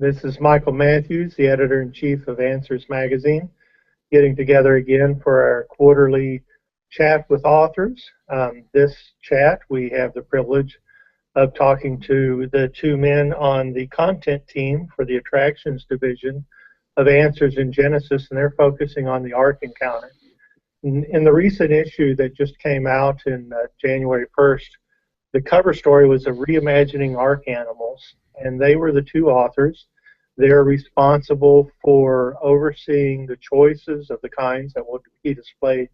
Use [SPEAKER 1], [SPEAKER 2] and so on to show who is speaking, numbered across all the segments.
[SPEAKER 1] This is Michael Matthews, the editor-in-chief of Answers Magazine, getting together again for our quarterly chat with authors. This chat, we have the privilege of talking to the two men on the content team for the attractions division of Answers in Genesis, and they're focusing on the Ark encounter. In the recent issue that just came out in January 1st, the cover story was of reimagining Ark animals, and they were the two authors. They're responsible for overseeing the choices of the kinds that will be displayed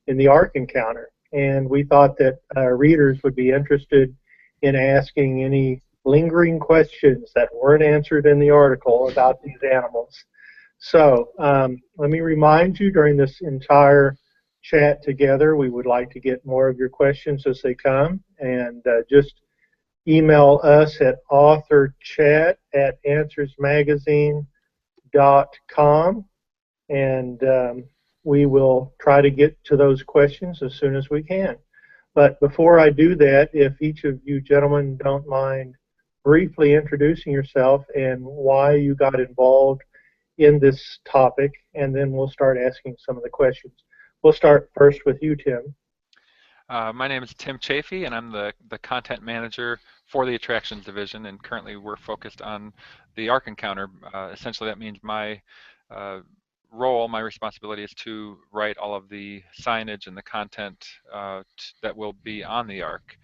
[SPEAKER 1] in the Ark encounter. And we thought that readers would be interested in asking any lingering questions that weren't answered in the article about these animals. So let me remind you, during this entire chat together, we would like to get more of your questions as they come, and just email us at authorchat@answersmagazine.com, and we will try to get to those questions as soon as we can. But before I do that, if each of you gentlemen don't mind briefly introducing yourself and why you got involved in this topic, and then we'll start asking some of the questions. We'll start first with you, Tim.
[SPEAKER 2] My name is Tim Chafee, and I'm the content manager for the attractions division, and currently we're focused on the Ark encounter. Essentially, that means my role, my responsibility is to write all of the signage and the content that will be on the Ark.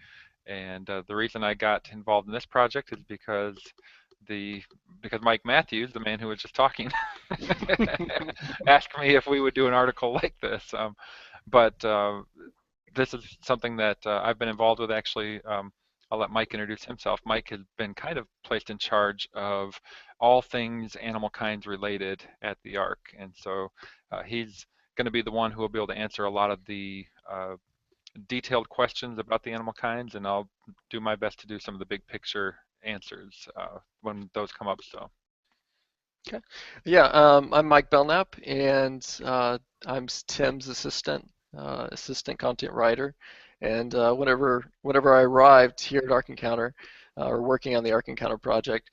[SPEAKER 2] And the reason I got involved in this project is because Mike Matthews, the man who was just talking, asked me if we would do an article like this. But this is something that I've been involved with, actually. I'll let Mike introduce himself. Mike has been kind of placed in charge of all things animal kinds related at the Ark, and so he's going to be the one who will be able to answer a lot of the detailed questions about the animal kinds, and I'll do my best to do some of the big picture answers when those come up. So.
[SPEAKER 3] Okay. Yeah, I'm Mike Belknap, and I'm Tim's assistant content writer. And whenever I arrived here at Ark Encounter, or working on the Ark Encounter project,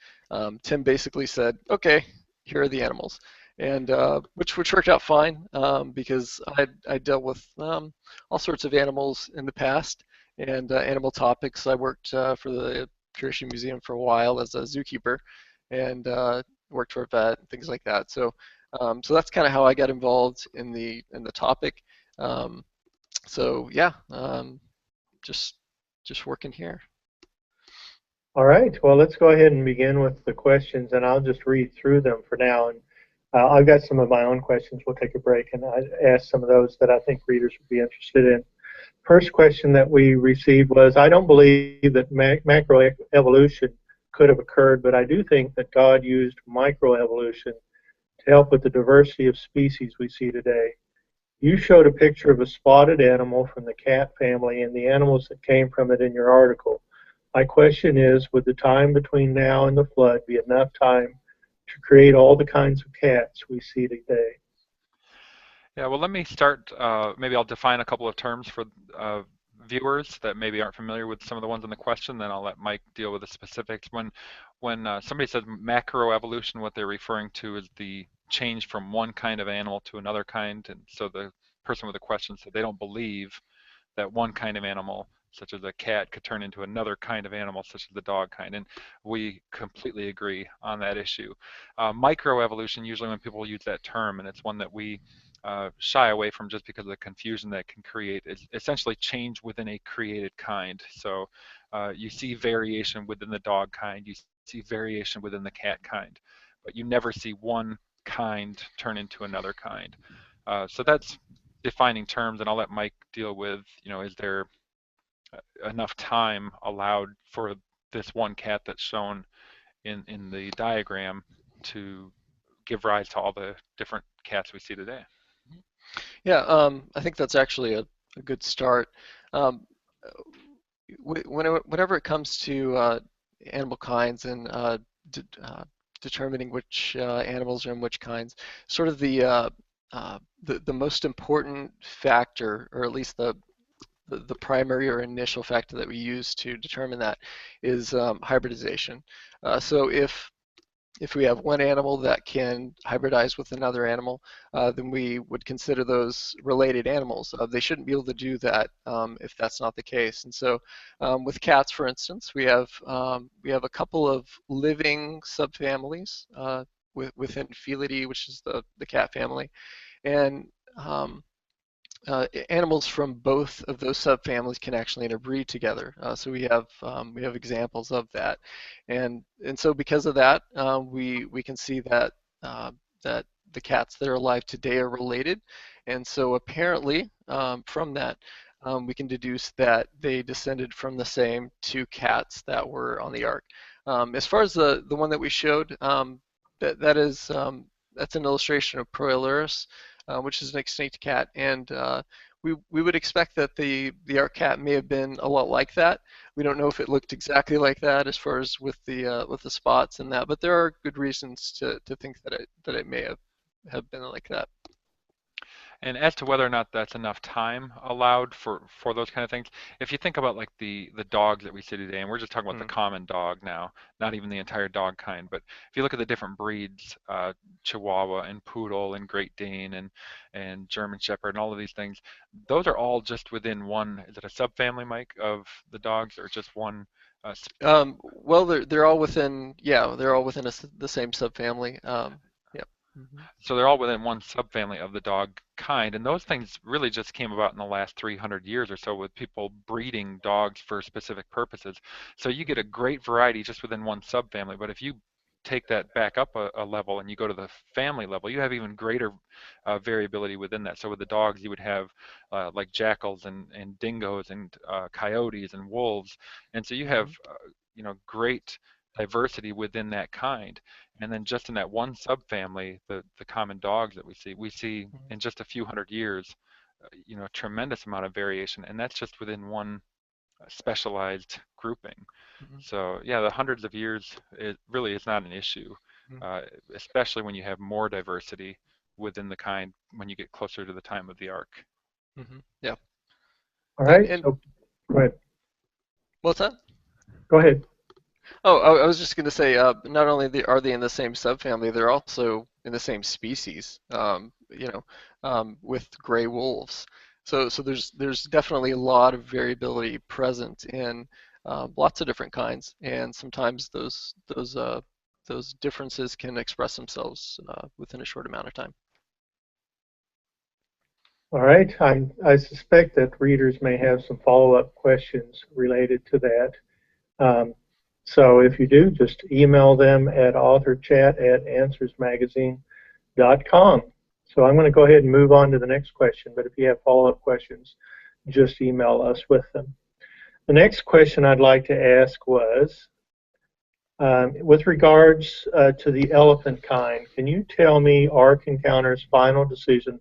[SPEAKER 3] Tim basically said, "Okay, here are the animals," and which worked out fine because I dealt with all sorts of animals in the past and animal topics. I worked for the Creation Museum for a while as a zookeeper, and worked for a vet, things like that. So that's kind of how I got involved in the topic. So yeah, just working here.
[SPEAKER 1] All right. Well, let's go ahead and begin with the questions, and I'll just read through them for now. And I've got some of my own questions. We'll take a break and ask some of those that I think readers would be interested in. First question that we received was, I don't believe that macroevolution could have occurred, but I do think that God used microevolution to help with the diversity of species we see today. You showed a picture of a spotted animal from the cat family and the animals that came from it in your article. My question is, would the time between now and the flood be enough time to create all the kinds of cats we see today?
[SPEAKER 2] Yeah, well, let me start. Maybe I'll define a couple of terms for viewers that maybe aren't familiar with some of the ones in the question, then I'll let Mike deal with the specifics. When somebody says macroevolution, what they're referring to is the change from one kind of animal to another kind, and so the person with the question said they don't believe that one kind of animal, such as a cat, could turn into another kind of animal, such as the dog kind, and we completely agree on that issue. Microevolution, usually when people use that term, and it's one that we shy away from just because of the confusion that can create, is essentially change within a created kind. So you see variation within the dog kind, you see variation within the cat kind, but you never see one kind turn into another kind. So that's defining terms, and I'll let Mike deal with, is there enough time allowed for this one cat that's shown in the diagram to give rise to all the different cats we see today?
[SPEAKER 3] Yeah, I think that's actually a good start. Whenever it comes to animal kinds and determining which animals are in which kinds, sort of the most important factor, or at least the primary or initial factor that we use to determine that, is hybridization. So if if we have one animal that can hybridize with another animal, then we would consider those related animals. They shouldn't be able to do that if that's not the case. And so with cats, for instance, we have a couple of living subfamilies within Felidae, which is the cat family, and animals from both of those subfamilies can actually interbreed together. So we have examples of that, and so because of that, we can see that that the cats that are alive today are related, and so apparently from that. We can deduce that they descended from the same two cats that were on the ark. As far as the one that we showed, that's an illustration of Proilurus, which is an extinct cat, and we would expect that the Ark cat may have been a lot like that. We don't know if it looked exactly like that as far as with the spots and that, but there are good reasons to think that it may have been like that.
[SPEAKER 2] And as to whether or not that's enough time allowed for those kind of things, if you think about like the dogs that we see today, and we're just talking about the common dog now, not even the entire dog kind, but if you look at the different breeds, Chihuahua and Poodle and Great Dane and German Shepherd and all of these things, those are all just within one, is it a subfamily, Mike, of the dogs, or just one?
[SPEAKER 3] Well, they're all within, yeah, they're all within the same subfamily. Yep.
[SPEAKER 2] So they're all within one subfamily of the dog kind, and those things really just came about in the last 300 years or so with people breeding dogs for specific purposes. So you get a great variety just within one subfamily, but if you take that back up a level and you go to the family level, you have even greater variability within that. So with the dogs, you would have like jackals and dingoes and coyotes and wolves, and so you have great diversity within that kind. And then just in that one subfamily, the common dogs that we see in just a few hundred years, a tremendous amount of variation, and that's just within one specialized grouping. So yeah, the hundreds of years, it really is not an issue, especially when you have more diversity within the kind when you get closer to the time of the ark.
[SPEAKER 3] Yeah.
[SPEAKER 1] All right.
[SPEAKER 3] And
[SPEAKER 1] So, go ahead.
[SPEAKER 3] what's that?
[SPEAKER 1] Go ahead.
[SPEAKER 3] Oh, I was just going to say, not only are they in the same subfamily, they're also in the same species. With gray wolves. So there's definitely a lot of variability present in lots of different kinds, and sometimes those differences can express themselves within a short amount of time.
[SPEAKER 1] All right. I suspect that readers may have some follow-up questions related to that. So if you do, just email them at authorchat@answersmagazine.com. So I'm going to go ahead and move on to the next question, but if you have follow-up questions, just email us with them. The next question I'd like to ask was, with regards to the elephant kind, can you tell me Ark Encounter's final decision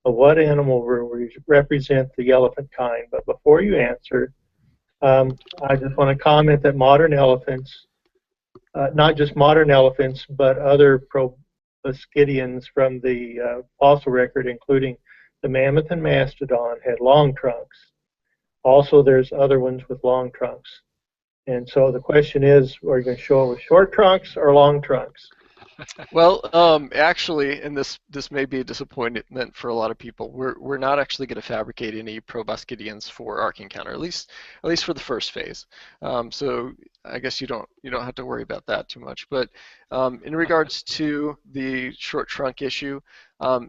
[SPEAKER 1] of what animal will represent the elephant kind? But before you answer, I just want to comment that modern elephants, not just modern elephants, but other proboscideans from the fossil record, including the mammoth and mastodon, had long trunks. Also, there's other ones with long trunks. And so the question is, are you going to show them with short trunks or long trunks?
[SPEAKER 3] Well, actually, and this may be a disappointment for a lot of people. We're not actually going to fabricate any proboscideans for Ark Encounter, at least for the first phase. So I guess you don't have to worry about that too much. But in regards to the short trunk issue,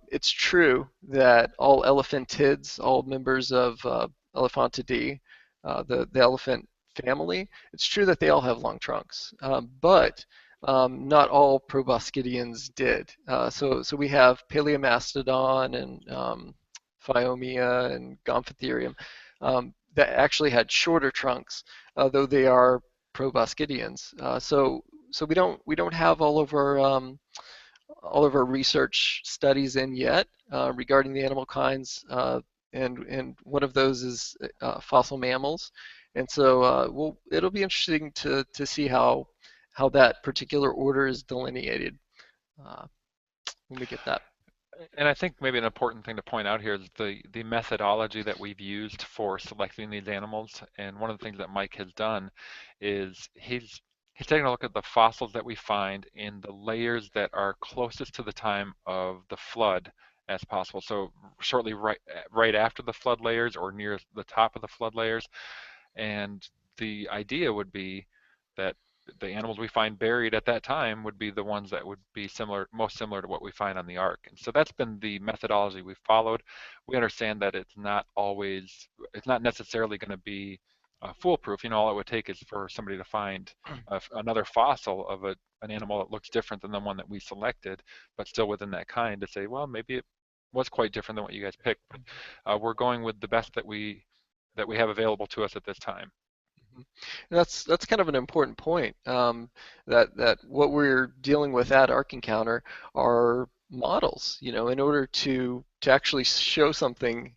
[SPEAKER 3] it's true that all elephantids, all members of Elephantidae, the elephant family, it's true that they all have long trunks, but not all proboscideans did. So we have Paleomastodon and Phiomia and Gomphotherium that actually had shorter trunks, though they are proboscideans. So we don't have all of our research studies in yet regarding the animal kinds, and one of those is fossil mammals. And so it'll be interesting to see how that particular order is delineated when we get that.
[SPEAKER 2] And I think maybe an important thing to point out here is the methodology that we've used for selecting these animals. And one of the things that Mike has done is He's taking a look at the fossils that we find in the layers that are closest to the time of the flood as possible. So shortly right after the flood layers or near the top of the flood layers. And the idea would be that the animals we find buried at that time would be the ones that would be most similar to what we find on the Ark. And so that's been the methodology we've followed. We understand that it's not necessarily going to be foolproof. All it would take is for somebody to find another fossil of an animal that looks different than the one that we selected, but still within that kind, to say, well, maybe it was quite different than what you guys picked. But we're going with the best that we have available to us at this time.
[SPEAKER 3] And that's kind of an important point, that what we're dealing with at Ark Encounter are models. In order to actually show something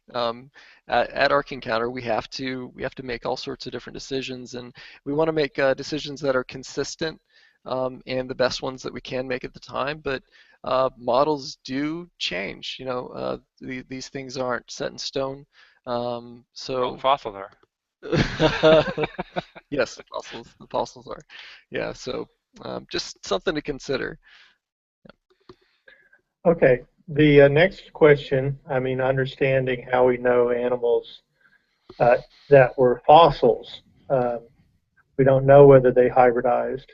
[SPEAKER 3] at Ark Encounter, we have to make all sorts of different decisions, and we want to make decisions that are consistent, and the best ones that we can make at the time. But models do change. These things aren't set in stone.
[SPEAKER 2] Well, the fossils are.
[SPEAKER 3] Yes, the fossils are. Yeah, so just something to consider.
[SPEAKER 1] Okay, the next question, understanding how we know animals that were fossils, we don't know whether they hybridized.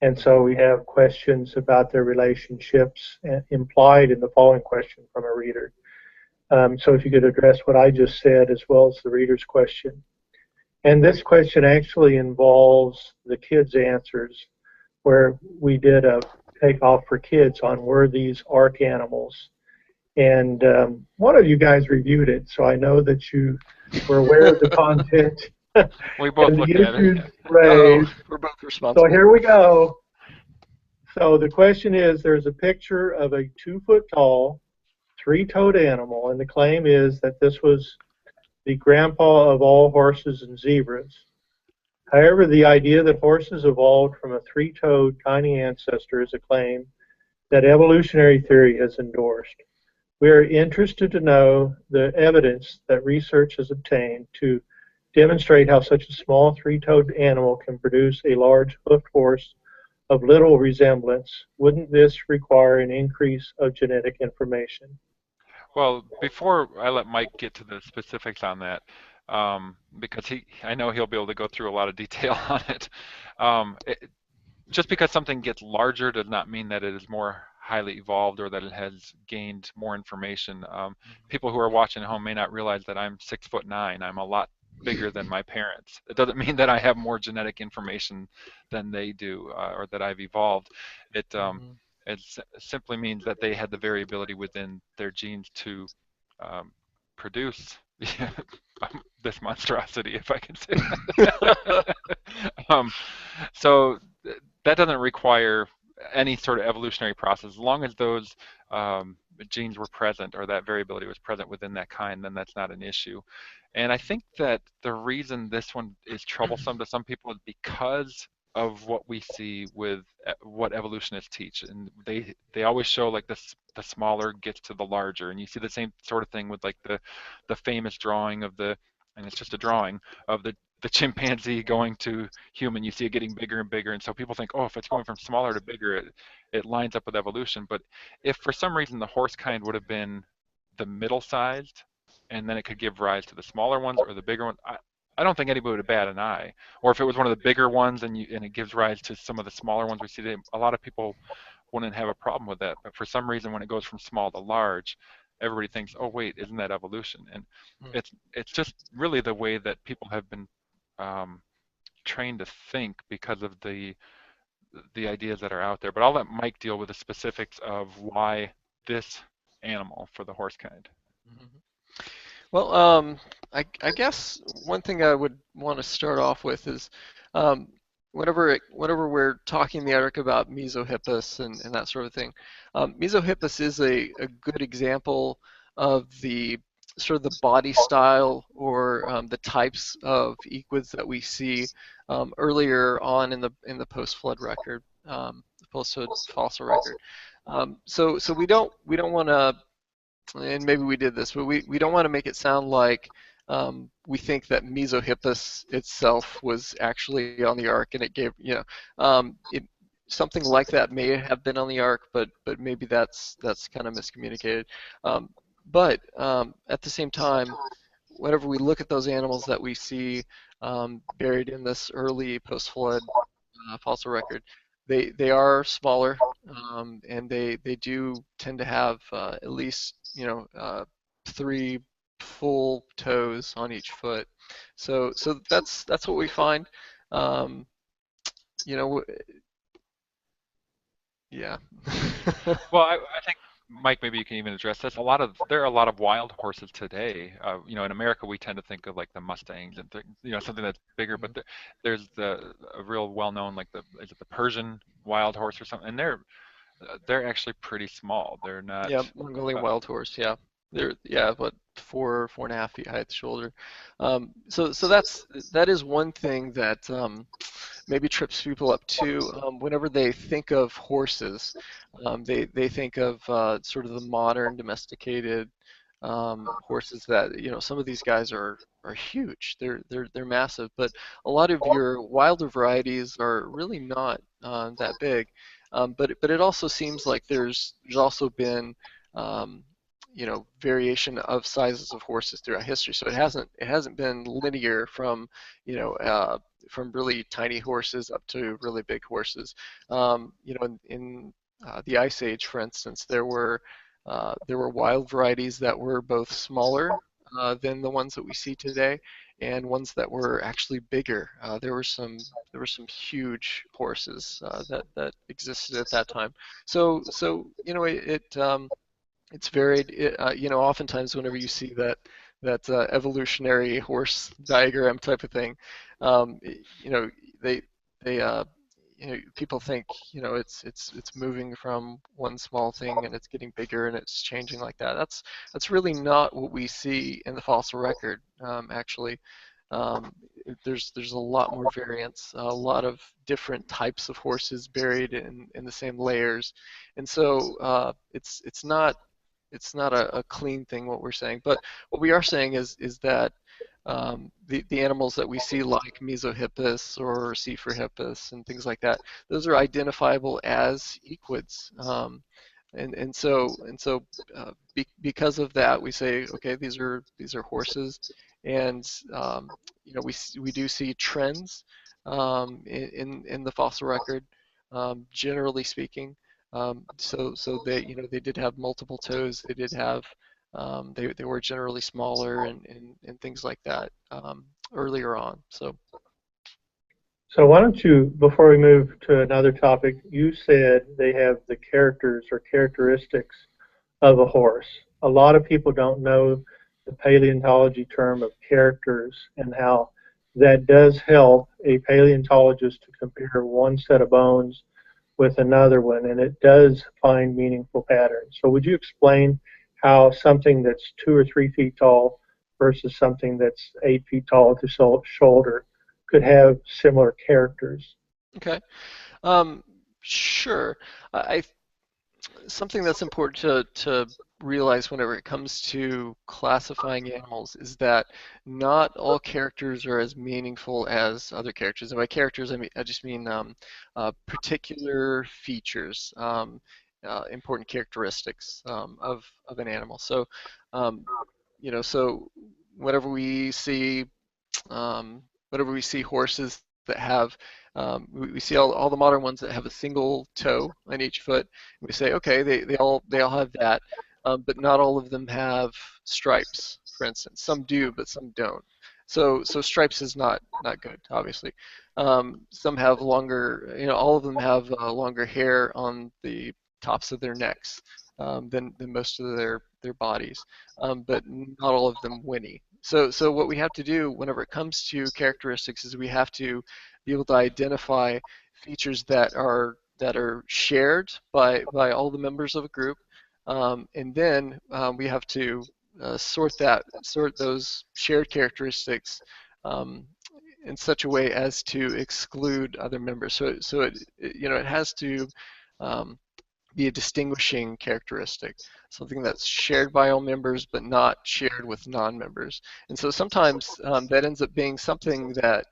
[SPEAKER 1] And so we have questions about their relationships implied in the following question from a reader. So if you could address what I just said as well as the reader's question. And this question actually involves the kids' answers, where we did a takeoff for kids on were these Ark animals. And one of you guys reviewed it, so I know that you were aware of the content.
[SPEAKER 2] We both looked at it.
[SPEAKER 1] Raised.
[SPEAKER 3] We're both responsible.
[SPEAKER 1] So here we go. So the question is, there's a picture of a 2-foot-tall, 3-toed animal, and the claim is that this was the grandpa of all horses and zebras. However, the idea that horses evolved from a 3-toed tiny ancestor is a claim that evolutionary theory has endorsed. We are interested to know the evidence that research has obtained to demonstrate how such a small 3-toed animal can produce a large hoofed horse of little resemblance. Wouldn't this require an increase of genetic information?
[SPEAKER 2] Well, before I let Mike get to the specifics on that, because I know he'll be able to go through a lot of detail on it. Just because something gets larger does not mean that it is more highly evolved or that it has gained more information. People who are watching at home may not realize that I'm 6'9". I'm a lot bigger than my parents. It doesn't mean that I have more genetic information than they do, or that I've evolved. It simply means that they had the variability within their genes to produce this monstrosity, if I can say that. So that doesn't require any sort of evolutionary process. As long as those genes were present, or that variability was present within that kind, then that's not an issue. And I think that the reason this one is troublesome to some people is because of what we see with what evolutionists teach, and they always show like the smaller gets to the larger, and you see the same sort of thing with like the famous drawing of and it's just a drawing of the chimpanzee going to human. You see it getting bigger and bigger, and so people think, oh, if it's going from smaller to bigger, it lines up with evolution. But if for some reason the horse kind would have been the middle sized, and then it could give rise to the smaller ones or the bigger ones, I don't think anybody would bat an eye. Or if it was one of the bigger ones and it gives rise to some of the smaller ones we see today, a lot of people wouldn't have a problem with that. But for some reason, when it goes from small to large, everybody thinks, oh wait, isn't that evolution? And it's just really the way that people have been trained to think because of the ideas that are out there. But I'll let Mike deal with the specifics of why this animal for the horse kind.
[SPEAKER 3] Well, I guess one thing I would want to start off with is whenever we're talking in the article about Mesohippus and that sort of thing, Mesohippus is a good example of the sort of the body style or the types of equids that we see earlier on in the post-flood record, post-flood fossil record. So we don't want to, and maybe we did this, but we don't want to make it sound like we think that Mesohippus itself was actually on the ark, and it gave, something like that may have been on the ark, but maybe that's kind of miscommunicated. Um, but at the same time, whenever we look at those animals that we see buried in this early post-flood fossil record, they are smaller, and they do tend to have at least three full toes on each foot. So that's what we find. Um, you know, yeah.
[SPEAKER 2] Well, I think Mike, maybe you can even address this. There are a lot of wild horses today. In America, we tend to think of like the Mustangs and something that's bigger. But there's a real well-known like is it the Persian wild horse or something? And they're actually pretty small. They're not.
[SPEAKER 3] Yeah, Mongolian
[SPEAKER 2] Uh,
[SPEAKER 3] wild horse. Yeah, they're what 4.5 feet high at the shoulder. So that is one thing that maybe trips people up too. Whenever they think of horses, they think of sort of the modern domesticated horses that some of these guys are huge. They're massive, but a lot of your wilder varieties are really not that big. But it also seems like there's also been variation of sizes of horses throughout history. So it hasn't been linear from really tiny horses up to really big horses. In the Ice Age, for instance, there were wild varieties that were both smaller than the ones that we see today, and ones that were actually bigger. There were some huge horses that existed at that time. So it's varied. Oftentimes whenever you see that evolutionary horse diagram type of thing, um, you know, they they people think it's moving from one small thing and it's getting bigger and it's changing like that. That's really not what we see in the fossil record. Actually, um, there's a lot more variance, a lot of different types of horses buried in the same layers, and so it's not a clean thing what we're saying. But what we are saying is that the animals that we see like Mesohippus or Cephrohippus and things like that, those are identifiable as equids. Because of that, we say, okay, these are horses, and we do see trends in the fossil record, generally speaking. So they did have multiple toes. They did have they were generally smaller and things like that earlier on.
[SPEAKER 1] So why don't you, before we move to another topic, you said they have the characters or characteristics of a horse. A lot of people don't know the paleontology term of characters and how that does help a paleontologist to compare one set of bones with another one, and it does find meaningful patterns. So would you explain how something that's 2 or 3 feet tall versus something that's 8 feet tall at the shoulder could have similar characters?
[SPEAKER 3] Okay. Sure. I Something that's important to realize whenever it comes to classifying animals is that not all characters are as meaningful as other characters. And by characters, I just mean particular features, important characteristics of an animal. Um, so whenever we see whenever we see horses that have, we see all the modern ones that have a single toe on each foot. And we say, okay, they all have that, but not all of them have stripes, for instance. Some do, but some don't. So stripes is not good, obviously. Some have longer, all of them have longer hair on the tops of their necks than most of their bodies, but not all of them whinny. So what we have to do whenever it comes to characteristics is we have to be able to identify features that are shared by all the members of a group, and then we have to sort those shared characteristics um, in such a way as to exclude other members. So it has to um, be a distinguishing characteristic, something that's shared by all members but not shared with non-members. And so sometimes that ends up being something that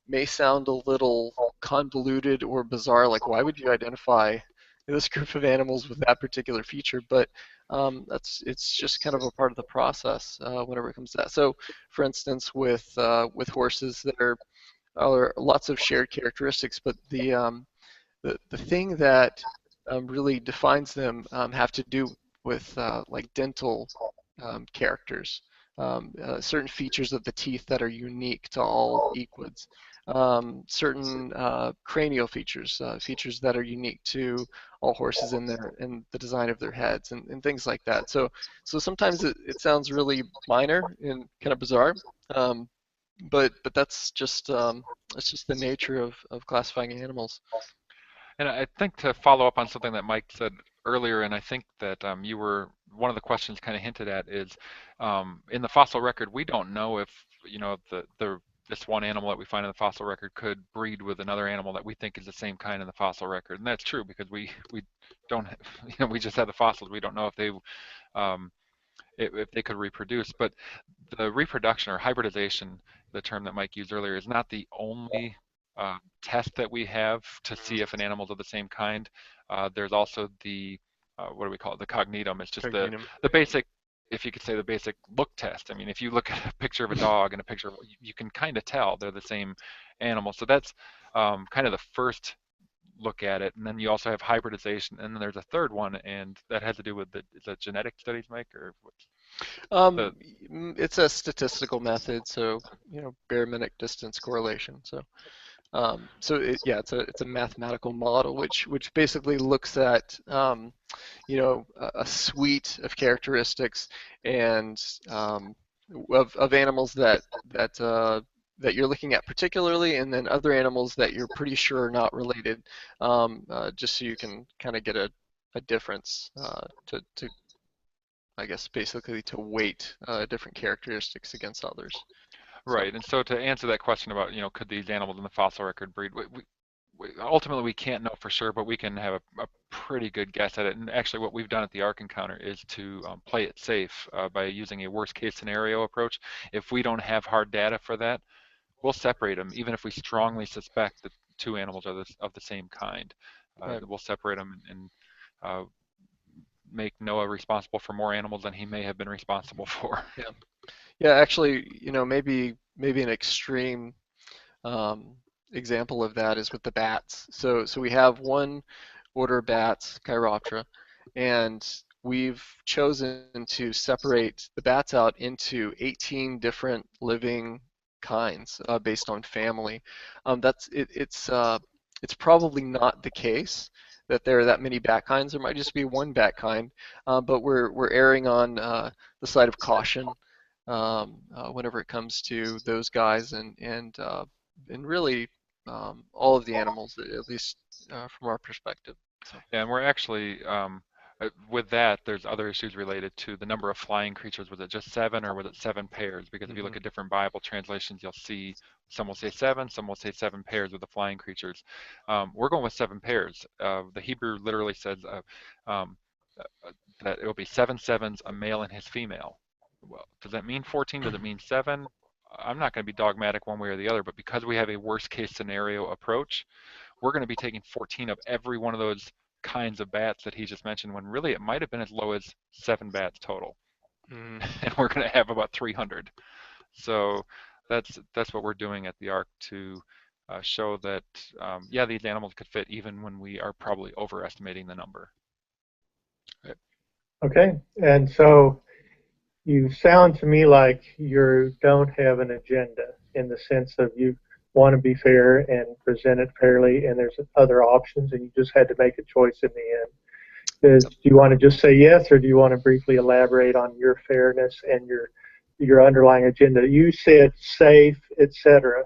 [SPEAKER 3] may sound a little convoluted or bizarre, like why would you identify this group of animals with that particular feature? But it's just kind of a part of the process whenever it comes to that. So, for instance, with horses, there are lots of shared characteristics, but the thing that really defines them have to do with like dental characters, certain features of the teeth that are unique to all equids, certain cranial features, features that are unique to all horses in the design of their heads, and things like that. So sometimes it sounds really minor and kind of bizarre, um, but that's just the nature of classifying animals.
[SPEAKER 2] And I think to follow up on something that Mike said earlier, and I think that you were one of the questions kind of hinted at is in the fossil record, we don't know if the this one animal that we find in the fossil record could breed with another animal that we think is the same kind in the fossil record, and that's true because we don't we just have the fossils. We don't know um, if they could reproduce, but the reproduction or hybridization, the term that Mike used earlier, is not the only test that we have to see if an animal's of the same kind. There's also the what do we call it? The cognitum. It's just
[SPEAKER 3] Cognitum.
[SPEAKER 2] the basic, if you could say the basic look test. I mean, if you look at a picture of a dog and a picture, you can kind of tell they're the same animal. So that's kind of the first look at it, and then you also have hybridization, and then there's a third one, and that has to do with the genetic studies, Mike, or what's the
[SPEAKER 3] It's a statistical method, so barometric distance correlation. Yeah, it's a mathematical model which basically looks at a suite of characteristics and of animals that you're looking at particularly, and then other animals that you're pretty sure are not related, just so you can kind of get a difference to I guess basically to weight different characteristics against others. So
[SPEAKER 2] right. And so to answer that question about, could these animals in the fossil record breed, ultimately we can't know for sure, but we can have a pretty good guess at it. And actually what we've done at the Ark Encounter is to play it safe by using a worst case scenario approach. If we don't have hard data for that, we'll separate them, even if we strongly suspect that two animals are of the same kind.
[SPEAKER 3] right,
[SPEAKER 2] We'll separate them and uh, make Noah responsible for more animals than he may have been responsible for.
[SPEAKER 3] yeah, yeah. Actually, maybe an extreme um, example of that is with the bats. So we have one order of bats, Chiroptera, and we've chosen to separate the bats out into 18 different living kinds based on family. It's probably not the case that there are that many bat kinds. There might just be one bat kind, but we're erring on the side of caution whenever it comes to those guys and really all of the animals, at least from our perspective. So.
[SPEAKER 2] And we're actually, with that, there's other issues related to the number of flying creatures. Was it just seven or was it seven pairs? Because if you
[SPEAKER 3] Hmm.
[SPEAKER 2] look at different Bible translations, you'll see some will say seven, some will say seven pairs with the flying creatures. We're going with seven pairs. The Hebrew literally says um, that it will be seven sevens, a male and his female. Well, does that mean 14? Does it mean seven? I'm not going to be dogmatic one way or the other, but because we have a worst case scenario approach, we're going to be taking 14 of every one of those kinds of bats that he just mentioned, when really it might have been as low as seven bats total,
[SPEAKER 3] Mm.
[SPEAKER 2] and we're going to have about 300. So that's what we're doing at the Ark to show that yeah, these animals could fit even when we are probably overestimating the number.
[SPEAKER 3] Right.
[SPEAKER 1] Okay, and so you sound to me like you don't have an agenda in the sense of you want to be fair and present it fairly, and there's other options, and you just had to make a choice in the end. Do you want to just say yes, or do you want to briefly elaborate on your fairness and your underlying agenda? You said safe, etc.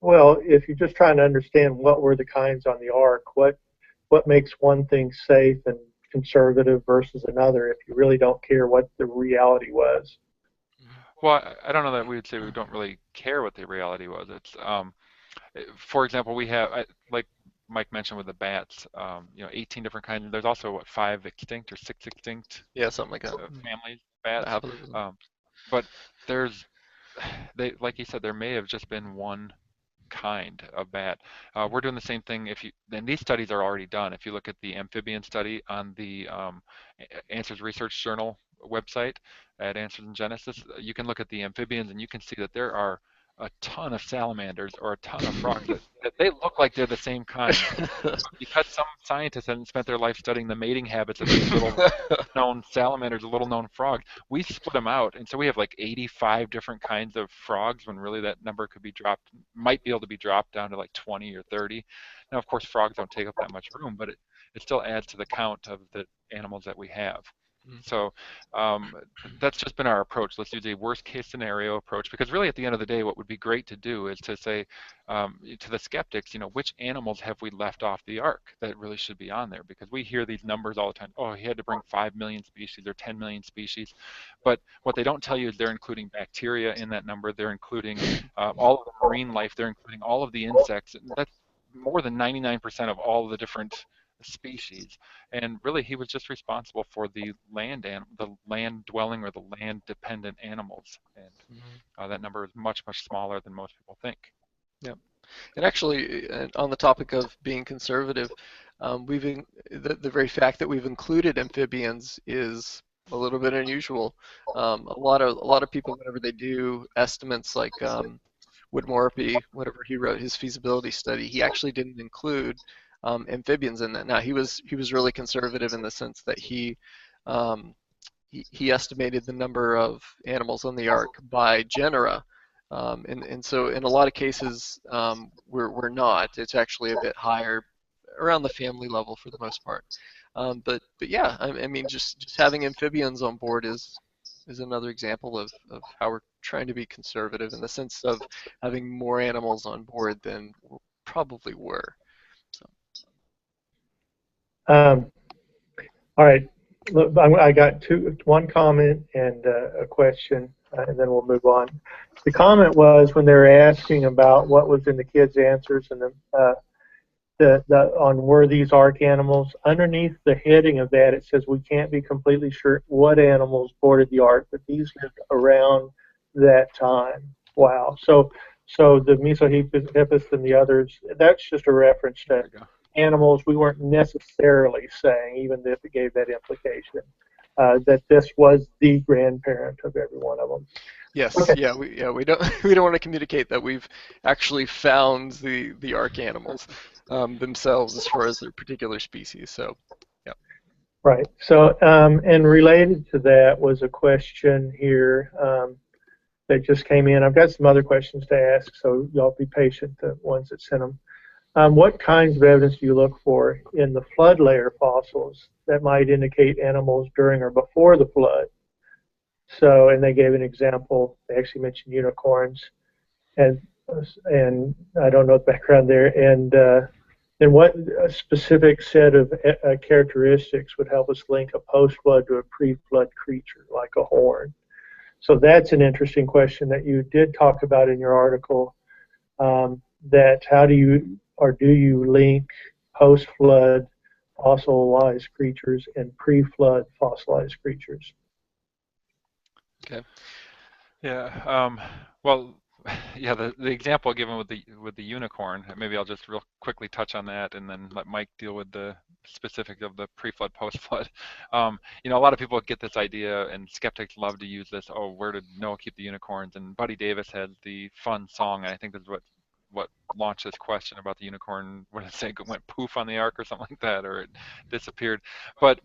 [SPEAKER 1] Well, if you're just trying to understand what were the kinds on the ark, what makes one thing safe and conservative versus another, if you really don't care what the reality was.
[SPEAKER 2] Well, I don't know that we would say we don't really care what the reality was. It's for example, we have like Mike mentioned with the bats, 18 different kinds. There's also what, 5 extinct or 6 extinct
[SPEAKER 3] Yeah, something like that.
[SPEAKER 2] families of
[SPEAKER 3] That
[SPEAKER 2] bats.
[SPEAKER 3] happens.
[SPEAKER 2] But there's, like you said, there may have just been one kind of bat. We're doing the same thing. And these studies are already done. If you look at the amphibian study on the Answers Research Journal website at Answers in Genesis, you can look at the amphibians and you can see that there are a ton of salamanders or a ton of frogs that they look like they're the same kind. Because some scientists hadn't spent their life studying the mating habits of these little known salamanders, little known frogs, we split them out. And so we have like 85 different kinds of frogs when really that number could be dropped, might be able to be dropped down to like 20 or 30. Now, of course, frogs don't take up that much room, but it still adds to the count of the animals that we have. So that's just been our approach. Let's use a worst case scenario approach, because really at the end of the day, what would be great to do is to say to the skeptics, which animals have we left off the ark that really should be on there? Because we hear these numbers all the time. Oh, he had to bring 5 million species or 10 million species. But what they don't tell you is they're including bacteria in that number. They're including all of the marine life. They're including all of the insects. That's more than 99% of all of the different species. And really, he was just responsible for the land dwelling or the land dependent animals. And that number is much, much smaller than most people think.
[SPEAKER 3] Yeah. And actually, on the topic of being conservative, the very fact that we've included amphibians is a little bit unusual. A lot of people, whenever they do estimates like Woodmorphy, whenever he wrote his feasibility study, he actually didn't include amphibians in that. Now he was really conservative in the sense that um, he estimated the number of animals on the ark by genera. And so in a lot of cases, we're not. It's actually a bit higher around the family level for the most part. But yeah, I mean, just having amphibians on board is another example of how we're trying to be conservative in the sense of having more animals on board than probably were. So.
[SPEAKER 1] All right. Look, I got one comment and a question, and then we'll move on. The comment was when they were asking about what was in the kids' answers and on were these ark animals. Underneath the heading of that, it says we can't be completely sure what animals boarded the ark, but these lived around that time. Wow. So the Mesohippus and the others, that's just a reference to animals we weren't necessarily saying, even if it gave that implication, that this was the grandparent of every one of them.
[SPEAKER 3] Yes,
[SPEAKER 1] okay.
[SPEAKER 3] we don't want to communicate that we've actually found the ark animals themselves as far as their particular species. So, yeah.
[SPEAKER 1] Right. So, and related to that was a question here that just came in. I've got some other questions to ask, so y'all be patient, the ones that sent them. What kinds of evidence do you look for in the flood layer fossils that might indicate animals during or before the flood? So, and they gave an example. They actually mentioned unicorns, and I don't know the background there. And what a specific set of characteristics would help us link a post-flood to a pre-flood creature like a horn? So that's an interesting question that you did talk about in your article. That how do you link post-flood fossilized creatures and pre-flood fossilized creatures?
[SPEAKER 2] Okay. Yeah. Well, yeah. The example given with the unicorn. Maybe I'll just real quickly touch on that, and then let Mike deal with the specifics of the pre-flood, post-flood. A lot of people get this idea, and skeptics love to use this. Oh, where did Noah keep the unicorns? And Buddy Davis had the fun song, and I think this is what launched this question about the unicorn. What did it say? It went poof on the ark or something like that, or it disappeared. But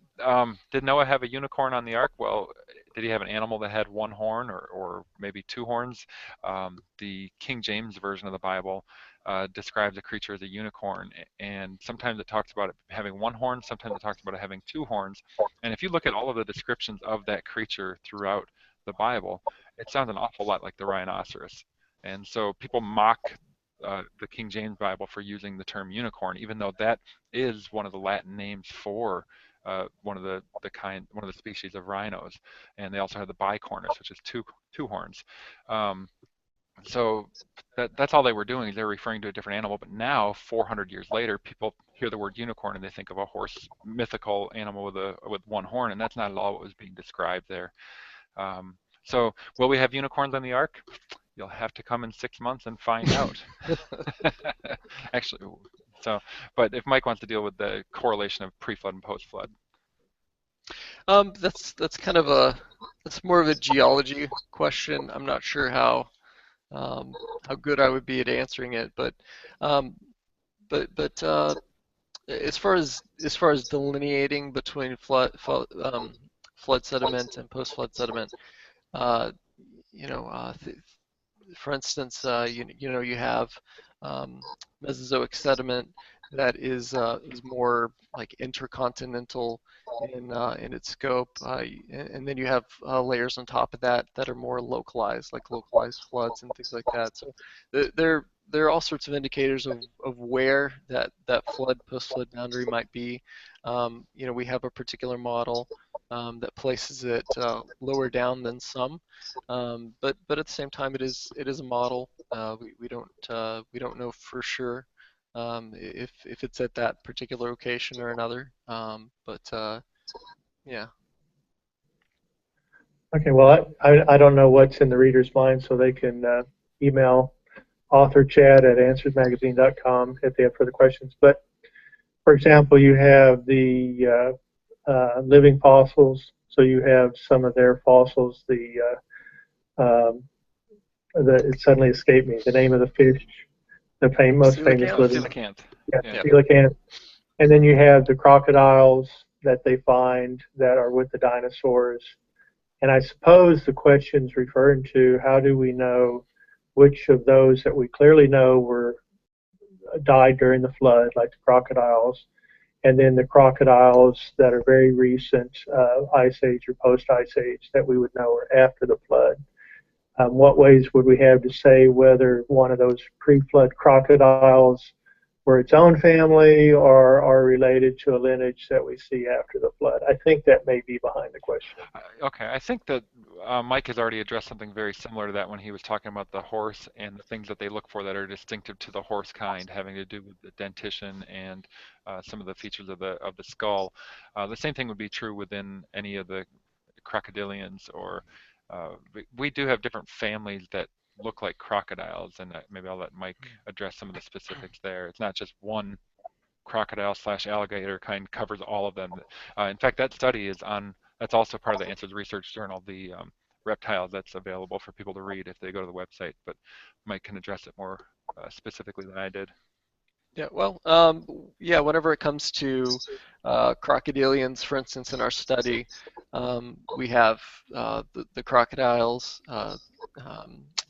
[SPEAKER 2] did Noah have a unicorn on the ark? Well, did he have an animal that had one horn or maybe two horns? The King James version of the Bible describes a creature as a unicorn, and sometimes it talks about it having one horn, sometimes it talks about it having two horns. And if you look at all of the descriptions of that creature throughout the Bible, it sounds an awful lot like the rhinoceros. And so people mock the King James Bible for using the term unicorn, even though that is one of the Latin names for one of the species of rhinos. And they also have the bicornus, which is two horns. So that's all they were doing. They're referring to a different animal. But now, 400 years later, people hear the word unicorn and they think of a horse, mythical animal with one horn, and that's not at all what was being described there. Um, so will we have unicorns on the Ark? You'll have to come in 6 months and find out. Actually, so, but if Mike wants to deal with the correlation of pre-flood and post-flood.
[SPEAKER 3] That's kind of that's more of a geology question. I'm not sure how good I would be at answering it, um, but as far as delineating between flood sediment and post-flood sediment, uh, you know, for instance, you have um, Mesozoic sediment that is more like intercontinental in its scope, and then you have layers on top of that that are more localized, like localized floods and things like that. So there are all sorts of indicators of where that flood post-flood boundary might be. We have a particular model that places it lower down than some. But at the same time, it is a model. We don't know for sure if it's at that particular location or another. But yeah.
[SPEAKER 1] Okay, well, I don't know what's in the reader's mind, so they can email authorchat@answersmagazine.com if they have further questions. But for example, you have the living fossils, so you have some of their fossils. It suddenly escaped me the name of the fish, the most famous living,
[SPEAKER 2] Coelacanth.
[SPEAKER 1] yeah,
[SPEAKER 2] Yeah.
[SPEAKER 1] coelacanth. And then you have the crocodiles that they find that are with the dinosaurs. And I suppose the question's referring to how do we know which of those that we clearly know were died during the flood, like the crocodiles, and then the crocodiles that are very recent, ice age or post ice age, that we would know are after the flood. What ways would we have to say whether one of those pre-flood crocodiles were its own family or are related to a lineage that we see after the flood? I think that may be behind the question.
[SPEAKER 2] Okay, I think that Mike has already addressed something very similar to that when he was talking about the horse and the things that they look for that are distinctive to the horse kind, having to do with the dentition and some of the features of the skull. The same thing would be true within any of the crocodilians, or we do have different families that look like crocodiles, and maybe I'll let Mike address some of the specifics there. It's not just one crocodile slash alligator kind covers all of them. In fact, that study is on, that's also part of the Answers Research Journal, the reptiles, that's available for people to read if they go to the website, but Mike can address it more specifically than I did.
[SPEAKER 3] Yeah, well, yeah, whenever it comes to crocodilians, for instance, in our study, we have the crocodiles,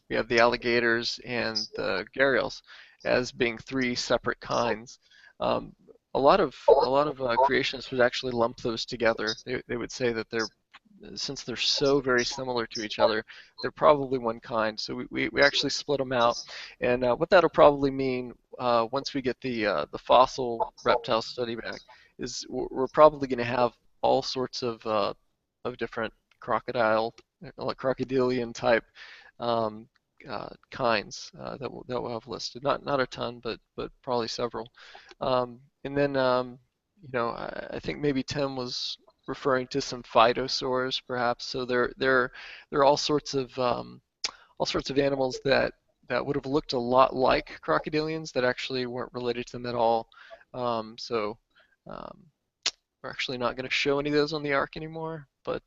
[SPEAKER 3] we have the alligators, and the gharials as being three separate kinds. Um, a lot of creationists would actually lump those together. They would say that since they're so very similar to each other, they're probably one kind. So we actually split them out, and what that'll probably mean once we get the fossil reptile study back is we're probably going to have all sorts of different crocodilian type um, kinds that we'll have listed. Not a ton, but probably several. And then I think maybe Tim was referring to some phytosaurs, perhaps. So there are all sorts of animals that would have looked a lot like crocodilians that actually weren't related to them at all. So um, we're actually not going to show any of those on the ark anymore, but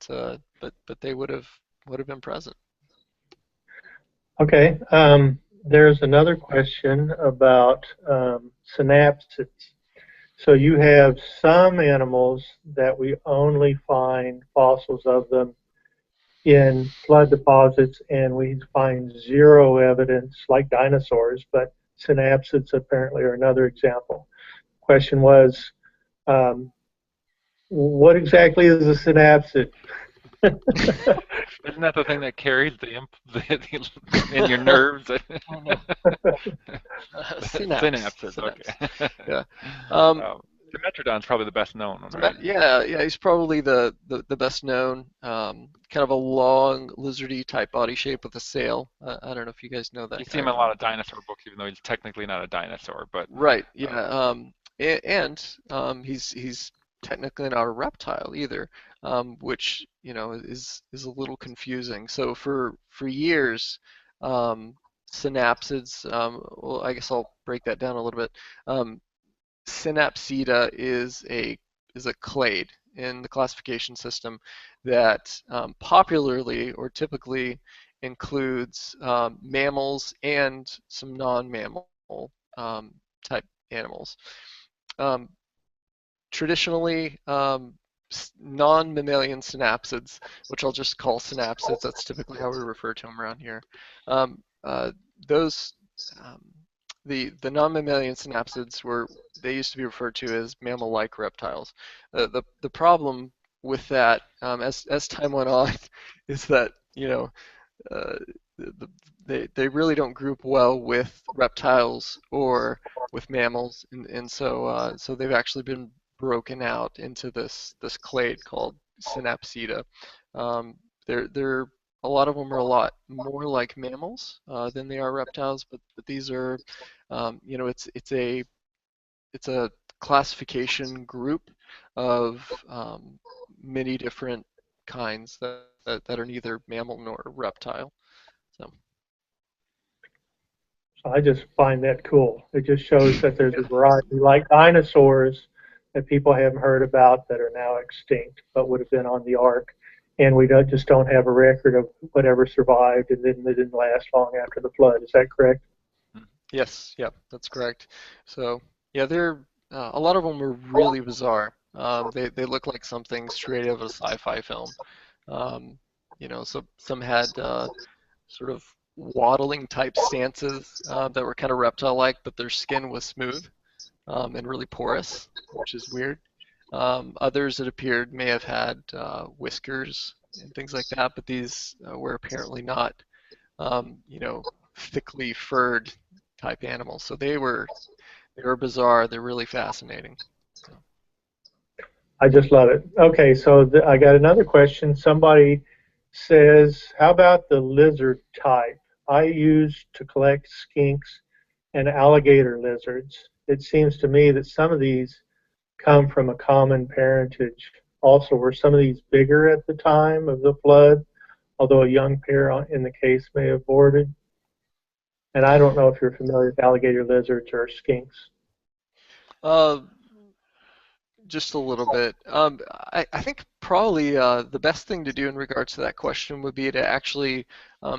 [SPEAKER 3] they would have been present.
[SPEAKER 1] Okay, there's another question about synapsids. So you have some animals that we only find fossils of them in flood deposits, and we find zero evidence, like dinosaurs, but synapsids apparently are another example. Question was, what exactly is a synapsid?
[SPEAKER 2] Isn't that the thing that carries in your nerves?
[SPEAKER 3] Oh no. Synapse.
[SPEAKER 2] Synapses, okay.
[SPEAKER 3] Yeah.
[SPEAKER 2] Dimetrodon's probably the best known one, right?
[SPEAKER 3] Yeah, he's probably the best known. Kind of a long lizardy type body shape with a sail. I don't know if you guys know
[SPEAKER 2] You
[SPEAKER 3] that
[SPEAKER 2] see him
[SPEAKER 3] guy.
[SPEAKER 2] in a lot of dinosaur books, even though he's technically not a dinosaur. But
[SPEAKER 3] Right.
[SPEAKER 2] uh,
[SPEAKER 3] Yeah. He's technically not a reptile either, which is a little confusing. So for years, um, synapsids. Well, I guess I'll break that down a little bit. Um, Synapsida is a clade in the classification system that popularly or typically includes mammals and some non-mammal type animals. Um, Traditionally, non-mammalian synapsids, which I'll just call synapsids, that's typically how we refer to them around here. Um, uh, those um, the non-mammalian synapsids they used to be referred to as mammal-like reptiles. The problem with that, as time went on, is that uh, they really don't group well with reptiles or with mammals, and so they've actually been broken out into this clade called Synapsida. They're a lot of them are a lot more like mammals than they are reptiles, but these are, it's a classification group of many different kinds that are neither mammal nor reptile. So
[SPEAKER 1] So I just find that cool. It just shows that there's a variety, like dinosaurs, that people haven't heard about that are now extinct, but would have been on the ark. And we just don't have a record of whatever survived, and then they didn't last long after the flood. Is that correct?
[SPEAKER 3] yes, yeah, that's correct. So yeah, they're a lot of them were really bizarre. They look like something straight out of a sci-fi film. Um, so some had sort of waddling type stances that were kind of reptile-like, but their skin was smooth and really porous, which is weird. Others, it appeared, may have had whiskers and things like that, but these were apparently not, thickly furred type animals. So they were bizarre. They're really fascinating. So,
[SPEAKER 1] I just love it. Okay, so I got another question. Somebody says, how about the lizard type? I used to collect skinks and alligator lizards. It seems to me that some of these come from a common parentage. Also, were some of these bigger at the time of the flood, although a young pair in the case may have boarded? And I don't know if you're familiar with alligator lizards or skinks.
[SPEAKER 3] uh, just a little bit. I think probably the best thing to do in regards to that question would be to actually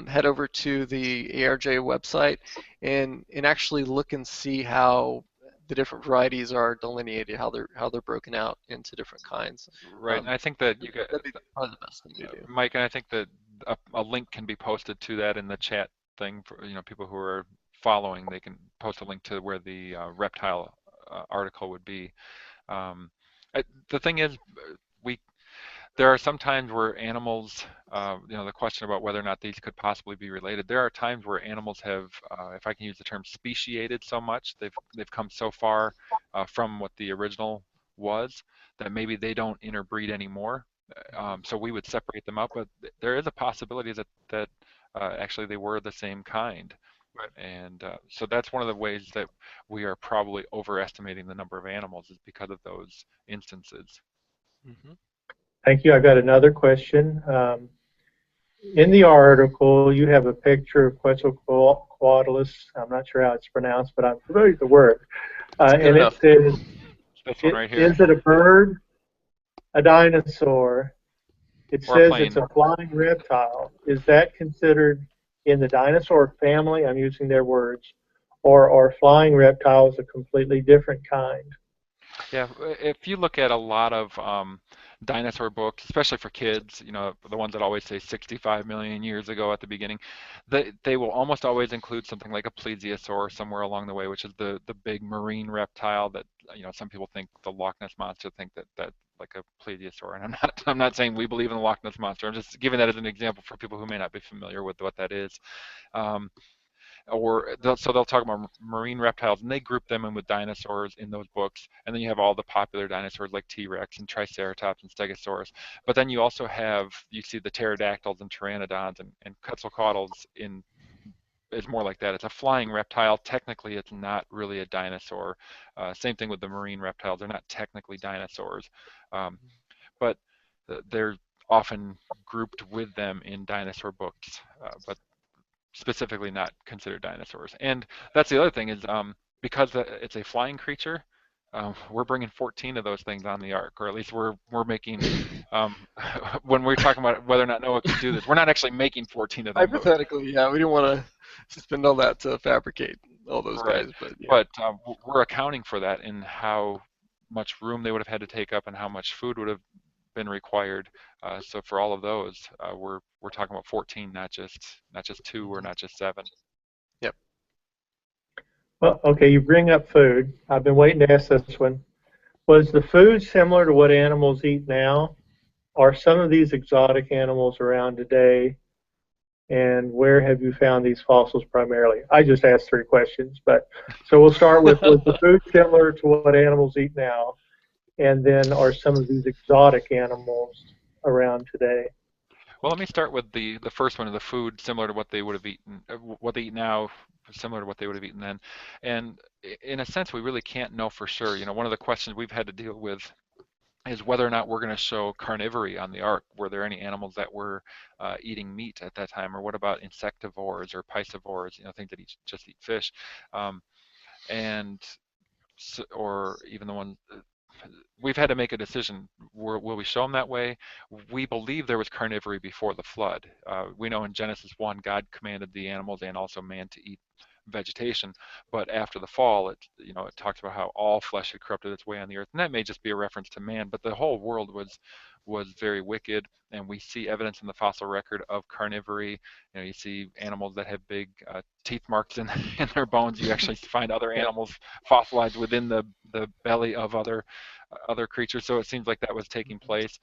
[SPEAKER 3] head over to the ARJ website and actually look and see how the different varieties are delineated, how they're broken out into different kinds.
[SPEAKER 2] right, and I think that you get
[SPEAKER 3] That'd be probably the best thing to do.
[SPEAKER 2] Mike, and I think that a link can be posted to that in the chat thing for people who are following. They can post a link to where the reptile article would be. Um, the thing is, we there are some times where animals, the question about whether or not these could possibly be related. There are times where animals have, if I can use the term, speciated so much, they've come so far from what the original was that maybe they don't interbreed anymore. So we would separate them out, but there is a possibility that actually they were the same kind.
[SPEAKER 3] Right.
[SPEAKER 2] And so that's one of the ways that we are probably overestimating the number of animals is because of those instances.
[SPEAKER 3] Hmm.
[SPEAKER 1] Thank you. I got another question. In the article, you have a picture of Quetzalcoatlus. I'm not sure how it's pronounced, but I'm familiar with the word.
[SPEAKER 3] It's good
[SPEAKER 1] And it
[SPEAKER 3] enough.
[SPEAKER 1] says,
[SPEAKER 2] This one right here,
[SPEAKER 1] is it a bird, a dinosaur? It
[SPEAKER 2] or a
[SPEAKER 1] says it's
[SPEAKER 2] plane.
[SPEAKER 1] a flying reptile. Is that considered in the dinosaur family? I'm using their words. Or are flying reptiles a completely different kind?
[SPEAKER 2] Yeah, if you look at a lot of dinosaur books, especially for kids, the ones that always say 65 million years ago at the beginning, they will almost always include something like a plesiosaur somewhere along the way, which is the big marine reptile that, some people think the Loch Ness monster think that like a plesiosaur, and I'm not saying we believe in the Loch Ness monster. I'm just giving that as an example for people who may not be familiar with what that is. Um, so they'll talk about marine reptiles, and they group them in with dinosaurs in those books. And then you have all the popular dinosaurs like T-Rex and Triceratops and Stegosaurus. But then you see the pterodactyls and pteranodons and quetzalcoatls is more like that. It's a flying reptile. Technically, it's not really a dinosaur. Same thing with the marine reptiles. They're not technically dinosaurs, um, but they're often grouped with them in dinosaur books, but specifically not considered dinosaurs. And that's the other thing is because it's a flying creature, we're bringing 14 of those things on the ark, or at least we're making. When we're talking about whether or not Noah could do this, we're not actually making 14 of them.
[SPEAKER 3] Hypothetically, yeah, we didn't want to spend all that to fabricate all those
[SPEAKER 2] Right.
[SPEAKER 3] guys, but yeah.
[SPEAKER 2] But we're accounting for that in how much room they would have had to take up and how much food would have been required. So for all of those, we're talking about 14, not just 2 or not just 7.
[SPEAKER 3] Yep.
[SPEAKER 1] Well, okay, you bring up food. I've been waiting to ask this one. Was the food similar to what animals eat now? Are some of these exotic animals around today? And where have you found these fossils primarily? I just asked 3 questions, but so we'll start with, was the food similar to what animals eat now? And then are some of these exotic animals around today?
[SPEAKER 2] Well, let me start with the first one of the food similar to what they would have eaten, what they eat now, similar to what they would have eaten then. And in a sense, we really can't know for sure. One of the questions we've had to deal with is whether or not we're going to show carnivory on the ark. Were there any animals that were eating meat at that time, or what about insectivores or piscivores, things that just eat fish, and or even the ones we've had to make a decision. Will we show them that way? We believe there was carnivory before the flood. We know in Genesis 1, God commanded the animals and also man to eat vegetation, but after the fall, it talks about how all flesh had corrupted its way on the earth, and that may just be a reference to man, but the whole world was very wicked, and we see evidence in the fossil record of carnivory. You see animals that have big teeth marks in their bones. You actually find other animals fossilized within the belly of other creatures. So it seems like that was taking place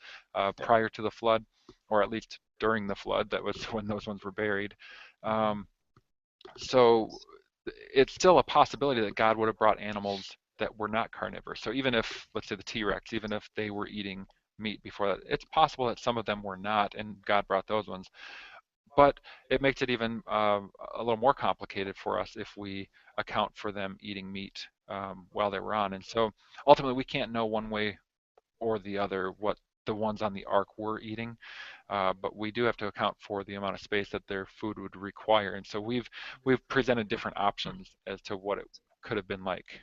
[SPEAKER 2] prior to the flood, or at least during the flood. That was when those ones were buried. So it's still a possibility that God would have brought animals that were not carnivores. So even if, let's say the T-Rex, even if they were eating meat before that, it's possible that some of them were not, and God brought those ones. But it makes it even a little more complicated for us if we account for them eating meat while they were on. And so ultimately we can't know one way or the other what the ones on the ark were eating, but we do have to account for the amount of space that their food would require. And so we've presented different options as to what it could have been like.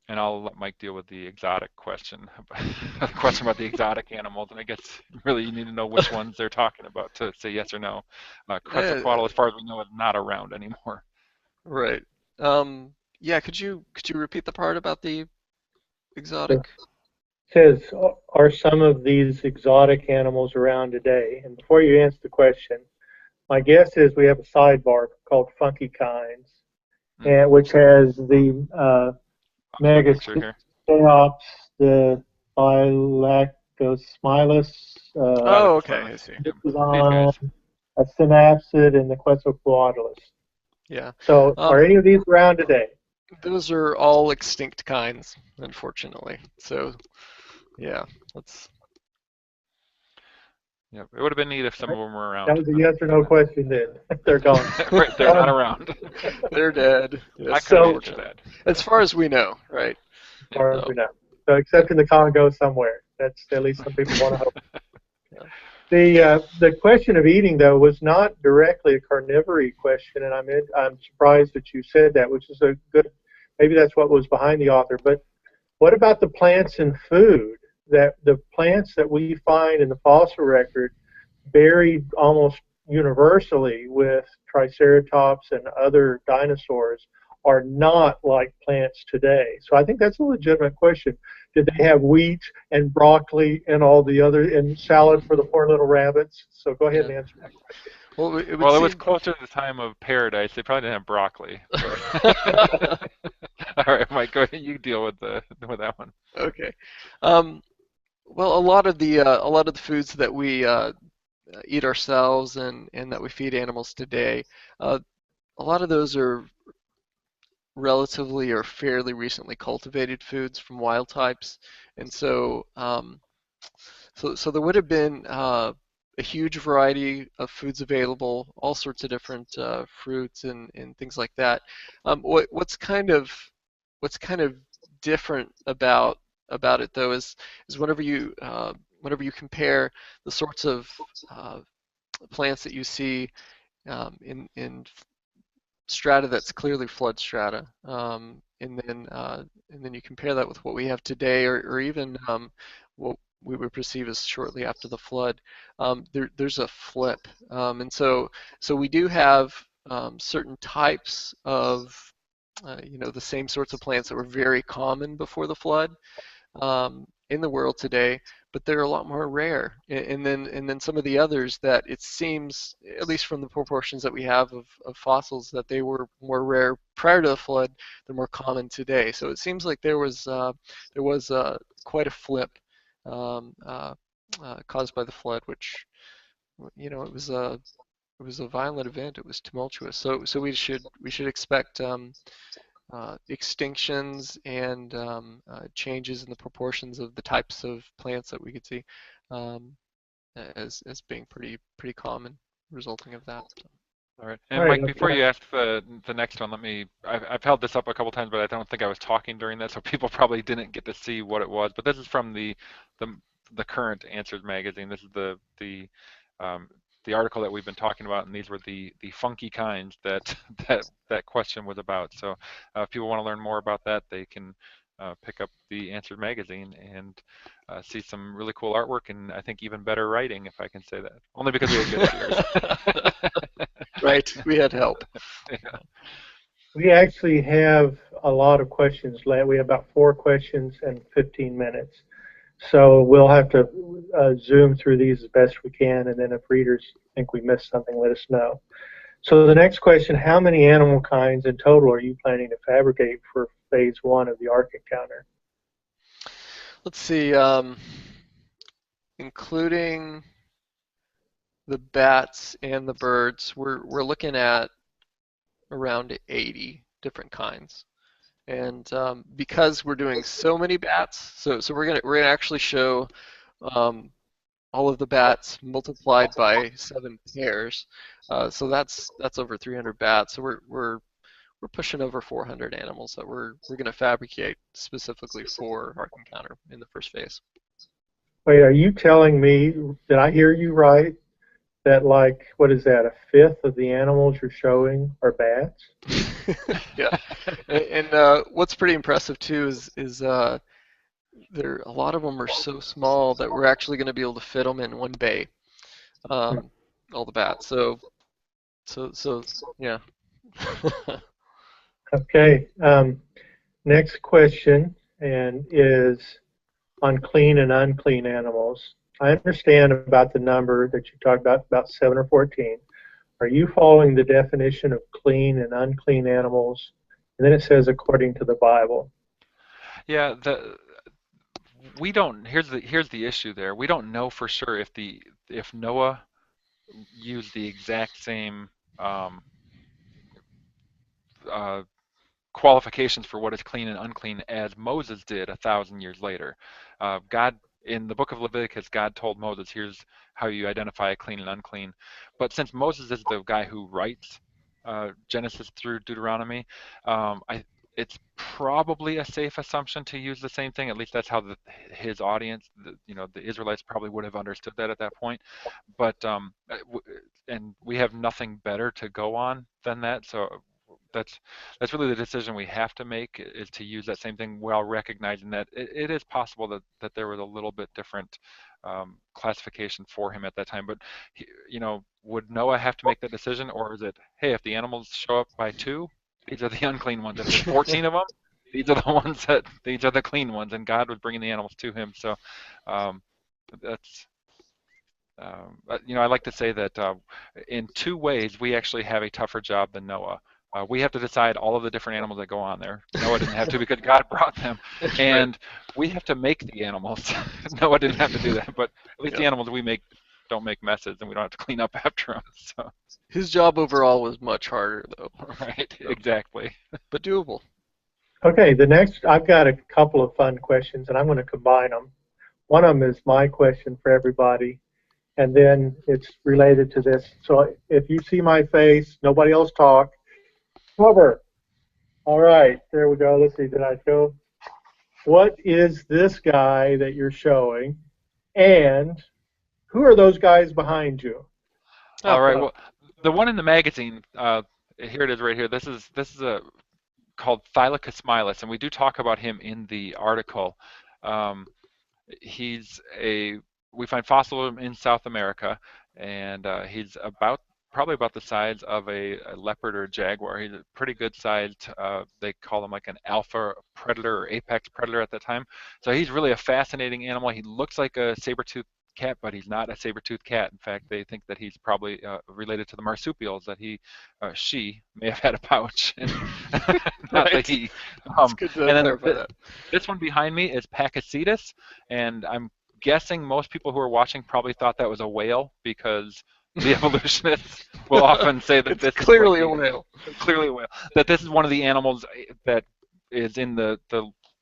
[SPEAKER 2] And I'll let Mike deal with the exotic question, the question about the exotic animals. And I guess really you need to know which ones they're talking about to say yes or no. Quetzalcoatl, as far as we know, is not around anymore.
[SPEAKER 3] Right. Yeah, could you repeat the part about the exotic?
[SPEAKER 1] It says, are some of these exotic animals around today? And before you answer the question, my guess is we have a sidebar called Funky Kinds, and which has the Megasterops, the Phylacosmilus,
[SPEAKER 3] Oh, okay, I see.
[SPEAKER 1] a synapsid, and the Quetzalcoatlus.
[SPEAKER 3] Yeah.
[SPEAKER 1] So are any of these around today?
[SPEAKER 3] Those are all extinct kinds, unfortunately. So, yeah, let's.
[SPEAKER 2] Yeah, it would have been neat if some of them were around.
[SPEAKER 1] That was a yes or no question then. They're gone.
[SPEAKER 2] Right, they're not around.
[SPEAKER 3] They're dead.
[SPEAKER 2] Yes, so, dead.
[SPEAKER 3] As far as we know, right?
[SPEAKER 1] As far as we know. So except in the Congo somewhere. That's at least some people want to hope. Yeah. The question of eating, though, was not directly a carnivory question, and I'm surprised that you said that, which is a good, maybe that's what was behind the author. But what about the plants and food? That the plants that we find in the fossil record buried almost universally with Triceratops and other dinosaurs are not like plants today. So I think that's a legitimate question. Did they have wheat and broccoli and all the other, and salad for the poor little rabbits? So go ahead and answer that question.
[SPEAKER 2] Well, it was closer to the time of paradise. They probably didn't have broccoli. All right, Mike, go ahead. You deal with that one.
[SPEAKER 3] Okay. Well, a lot of the foods that we eat ourselves and that we feed animals today, a lot of those are relatively or fairly recently cultivated foods from wild types, and so there would have been a huge variety of foods available, all sorts of different fruits and things like that. What's kind of different about it though is whenever you compare the sorts of uh, plants that you see in strata that's clearly flood strata, and then you compare that with what we have today, or even what we would perceive as shortly after the flood. There's a flip, and so we do have certain types of the same sorts of plants that were very common before the flood in the world today, but they're a lot more rare. And then some of the others that it seems, at least from the proportions that we have of fossils, that they were more rare prior to the flood, they're more common today. So it seems like there was quite a flip um, uh, caused by the flood, which it was a violent event. It was tumultuous. So we should expect extinctions and changes in the proportions of the types of plants that we could see um, as being pretty common, resulting of that.
[SPEAKER 2] All right.
[SPEAKER 1] All
[SPEAKER 2] And
[SPEAKER 1] right,
[SPEAKER 2] Mike,
[SPEAKER 1] let's
[SPEAKER 2] before
[SPEAKER 1] go.
[SPEAKER 2] you ask the next one, I've held this up a couple times, but I don't think I was talking during that, so people probably didn't get to see what it was. But this is from the, the current Answers magazine. This is um, the article that we've been talking about, and these were the funky kinds that that question was about. So if people want to learn more about that, they can pick up the Answers magazine and see some really cool artwork, and I think even better writing, if I can say that. Only because we had good editors.
[SPEAKER 3] Right, we had help.
[SPEAKER 2] Yeah.
[SPEAKER 1] We actually have a lot of questions left. We have about 4 questions and 15 minutes. So we'll have to zoom through these as best we can, and then if readers think we missed something, let us know. So the next question, how many animal kinds in total are you planning to fabricate for phase one of the Ark encounter?
[SPEAKER 3] Let's see, including the bats and the birds, we're looking at around 80 different kinds. And because we're doing so many bats, so we're gonna actually show um, all of the bats multiplied by 7 pairs. So that's over 300 bats. So we're pushing over 400 animals that we're gonna fabricate specifically for Ark Encounter in the first phase.
[SPEAKER 1] Wait, are you telling me, did I hear you right, that like, what is that, a fifth of the animals you're showing are bats?
[SPEAKER 3] Yeah, and what's pretty impressive too is a lot of them are so small that we're actually going to be able to fit them in one bay, um, all the bats. So yeah.
[SPEAKER 1] Okay. Next question and is on clean and unclean animals. I understand about the number that you talked about 7 or 14. Are you following the definition of clean and unclean animals? And then it says according to the Bible.
[SPEAKER 2] Yeah, we don't. Here's the issue there. We don't know for sure if Noah used the exact same um, uh, qualifications for what is clean and unclean as Moses did 1,000 years later. God, in the book of Leviticus, God told Moses, here's how you identify a clean and unclean. But since Moses is the guy who writes Genesis through Deuteronomy, it's probably a safe assumption to use the same thing. At least that's how his audience, the Israelites probably would have understood that at that point. But and we have nothing better to go on than that. So that's that's really the decision we have to make, is to use that same thing while recognizing that it is possible that there was a little bit different classification for him at that time. But would Noah have to make that decision, or is it, hey, if the animals show up by two, these are the unclean ones. If there's 14 of them, these are the clean ones, and God was bringing the animals to him. So um, that's I like to say that in two ways we actually have a tougher job than Noah. We have to decide all of the different animals that go on there. Noah didn't have to because God brought them,
[SPEAKER 3] Right.
[SPEAKER 2] and we have to make the animals. Noah didn't have to do that, but at least
[SPEAKER 3] Yeah.
[SPEAKER 2] the animals we make don't make messes and we don't have to clean up after them. So.
[SPEAKER 3] His job overall was much harder, though.
[SPEAKER 2] Right, exactly.
[SPEAKER 3] But doable.
[SPEAKER 1] Okay, the next, I've got a couple of fun questions, and I'm going to combine them. One of them is my question for everybody, and then it's related to this. So if you see my face, nobody else talk. Cover. All right, there we go. Let's see, did I show? What is this guy that you're showing? And who are those guys behind you?
[SPEAKER 2] All right. Well, the one in the magazine, here it is right here. This is a called Thylacus milis, and we do talk about him in the article. We find fossil of him in South America, and he's probably about the size of a leopard or a jaguar. He's a pretty good sized, they call him like an alpha predator or apex predator at the time. So he's really a fascinating animal. He looks like a saber-toothed cat, but he's not a saber-toothed cat. In fact, they think that he's probably related to the marsupials, that she may have had a pouch, and not that he.
[SPEAKER 3] It's good to clarify that.
[SPEAKER 2] This one behind me is Pakicetus, and I'm guessing most people who are watching probably thought that was a whale, because the evolutionists will often say that this
[SPEAKER 3] clearly a whale.
[SPEAKER 2] Clearly a whale. That this is one of the animals that is in the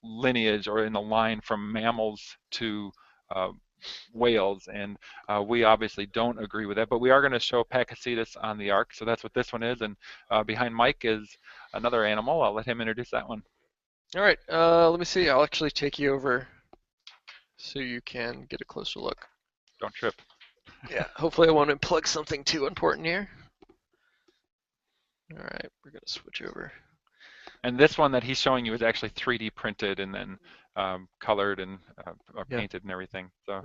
[SPEAKER 2] lineage or in the line from mammals to whales, and we obviously don't agree with that, but we are going to show Pakicetus on the ark, so that's what this one is, and behind Mike is another animal. I'll let him introduce that one.
[SPEAKER 3] All right, let me see. I'll actually take you over so you can get a closer look.
[SPEAKER 2] Don't trip.
[SPEAKER 3] Yeah, hopefully I won't unplug something too important here. All right, we're going to switch over.
[SPEAKER 2] And this one that he's showing you is actually 3D printed and then colored and painted and everything. So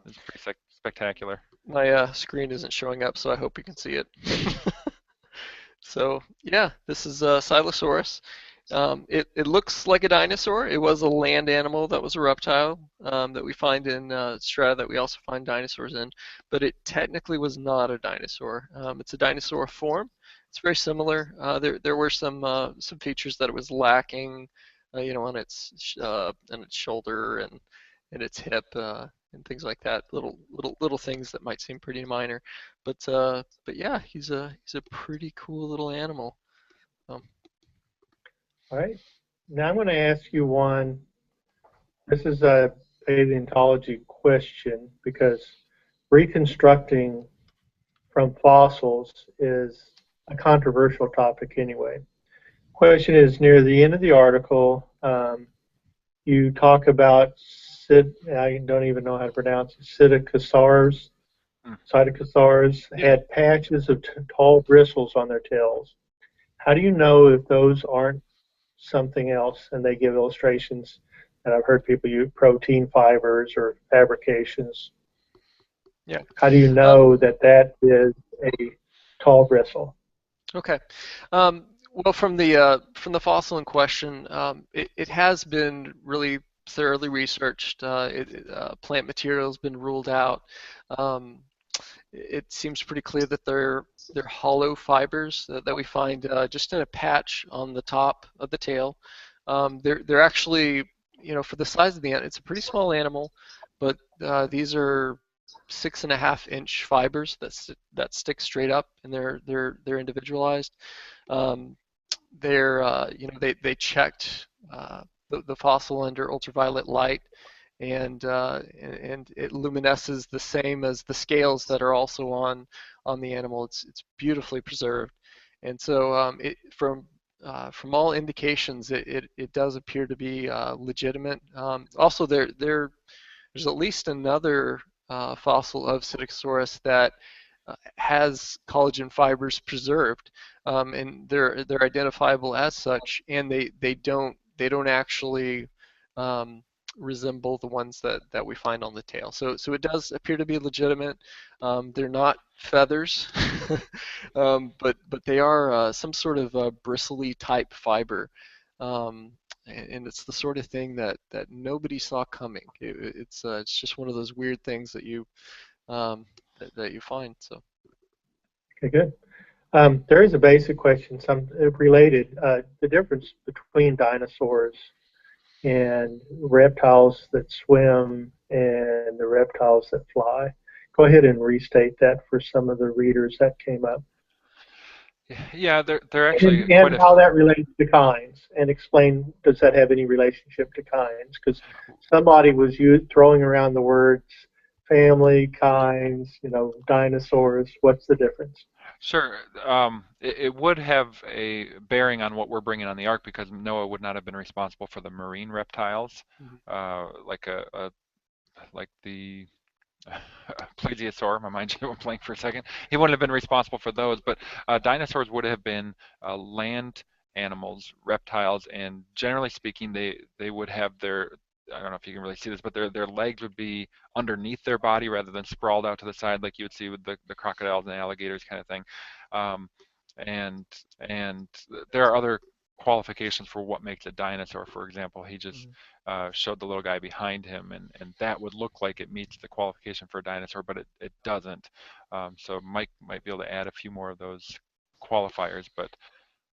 [SPEAKER 2] it's pretty spectacular.
[SPEAKER 3] My screen isn't showing up, so I hope you can see it. So yeah, this is Silosaurus. It looks like a dinosaur. It was a land animal that was a reptile that we find in strata that we also find dinosaurs in, but it technically was not a dinosaur. It's a dinosaur form. It's very similar. There were some features that it was lacking, on its shoulder and its hip and things like that. Little things that might seem pretty minor, but yeah, he's a pretty cool little animal.
[SPEAKER 1] All right. Now I'm going to ask you one. This is a paleontology question, because reconstructing from fossils is a controversial topic anyway. Question is, near the end of the article, you talk about I don't even know how to pronounce it, psittacosaurs. Psittacosaurs had patches of tall bristles on their tails. How do you know if those aren't something else? And they give illustrations, and I've heard people use protein fibers or fabrications.
[SPEAKER 3] Yeah.
[SPEAKER 1] How do you know that is a tall bristle?
[SPEAKER 3] Okay. Well, from the fossil in question, it has been really thoroughly researched. Plant material has been ruled out. It seems pretty clear that they're hollow fibers that we find just in a patch on the top of the tail. They're actually, for the size of the animal, it's a pretty small animal, but these are 6.5-inch fibers that stick straight up, and they're individualized. They checked the fossil under ultraviolet light, and it luminesces the same as the scales that are also on the animal. It's beautifully preserved, and so from all indications, it does appear to be legitimate. Also, there's at least another fossil of Psittacosaurus that has collagen fibers preserved, and they're identifiable as such, and they don't actually resemble the ones that we find on the tail. So it does appear to be legitimate. They're not feathers, but they are some sort of bristly type fiber. And it's the sort of thing that nobody saw coming. It's just one of those weird things that you find. So.
[SPEAKER 1] Okay, good. There is a basic question, some related. The difference between dinosaurs and reptiles that swim and the reptiles that fly. Go ahead and restate that for some of the readers that came up.
[SPEAKER 2] Yeah, they're actually
[SPEAKER 1] and how that relates to kinds, and explain, does that have any relationship to kinds? Because somebody was throwing around the words family, kinds, dinosaurs. What's the difference?
[SPEAKER 2] Sure. It would have a bearing on what we're bringing on the ark because Noah would not have been responsible for the marine reptiles, like like the plesiosaur. My mind just went blank for a second. He wouldn't have been responsible for those, but dinosaurs would have been land animals, reptiles, and generally speaking, they would have their, I don't know if you can really see this, but their legs would be underneath their body rather than sprawled out to the side like you would see with the crocodiles and alligators kind of thing. Um, and and there are other qualifications for what makes a dinosaur. For example, he just showed the little guy behind him, and that would look like it meets the qualification for a dinosaur, but it doesn't. So Mike might be able to add a few more of those qualifiers, but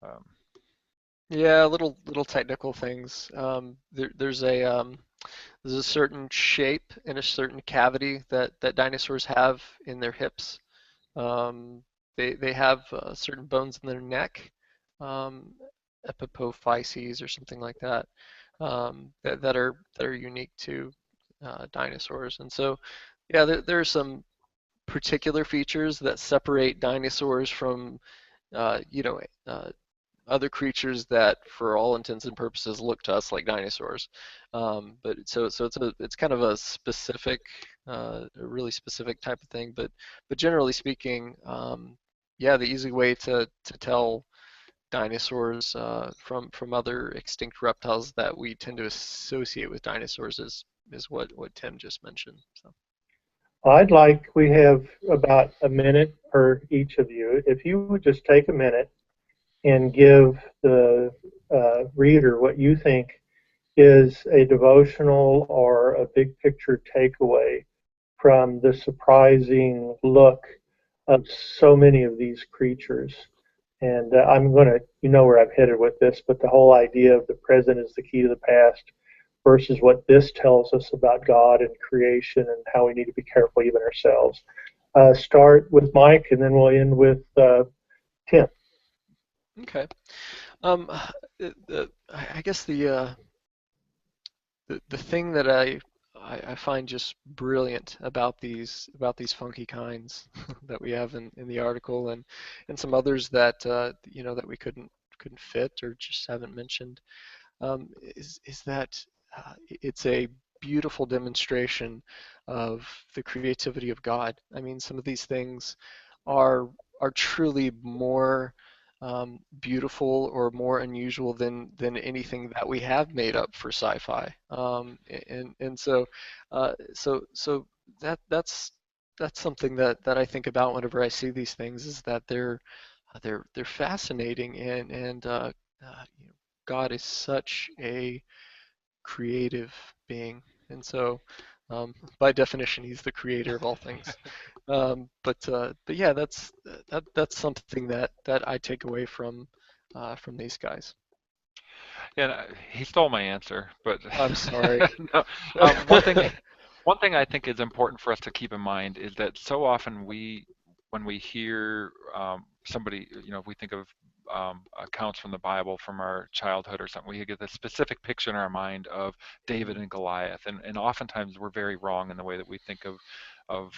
[SPEAKER 2] um,
[SPEAKER 3] Yeah, little technical things. There's a certain shape and a certain cavity that dinosaurs have in their hips. Um, they have certain bones in their neck, um, epipophyses or something like that, that are unique to dinosaurs. And so, yeah, there are some particular features that separate dinosaurs from uh, you know uh, other creatures that, for all intents and purposes, look to us like dinosaurs. But it's kind of a specific, a really specific type of thing. But generally speaking, yeah, the easy way to tell dinosaurs from other extinct reptiles that we tend to associate with dinosaurs is what Tim just mentioned. So.
[SPEAKER 1] We have about a minute per each of you. If you would just take a minute and give the reader what you think is a devotional or a big picture takeaway from the surprising look of so many of these creatures. And I'm going to, where I'm headed with this, but the whole idea of the present is the key to the past versus what this tells us about God and creation and how we need to be careful even ourselves. Start with Mike, and then we'll end with Tim.
[SPEAKER 3] Okay. Um, I guess the thing that I find just brilliant about these funky kinds that we have in the article, and some others that that we couldn't fit or just haven't mentioned, is that it's a beautiful demonstration of the creativity of God. I mean, some of these things are truly more beautiful or more unusual than anything that we have made up for sci-fi. And so so that's something that I think about whenever I see these things, is that they're fascinating, and God is such a creative being, and so by definition, he's the creator of all things. But yeah, that's something that I take away from these guys.
[SPEAKER 2] yeah, he stole my answer, but
[SPEAKER 3] I'm sorry.
[SPEAKER 2] no, one thing I think is important for us to keep in mind is that so often when we hear somebody, if we think of accounts from the Bible from our childhood or something, we get this specific picture in our mind of David and Goliath, and oftentimes we're very wrong in the way that we think of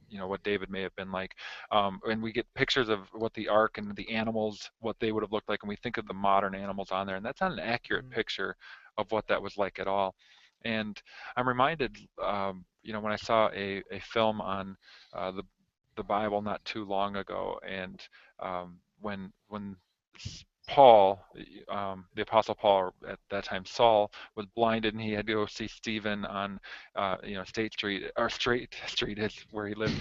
[SPEAKER 2] what David may have been like, and we get pictures of what the ark and the animals, what they would have looked like, and we think of the modern animals on there, and that's not an accurate picture of what that was like at all. And I'm reminded, when I saw a film on the Bible not too long ago, and when Paul, the Apostle Paul, at that time Saul, was blinded, and he had to go see Stephen on, State Street, or Straight Street is where he lived.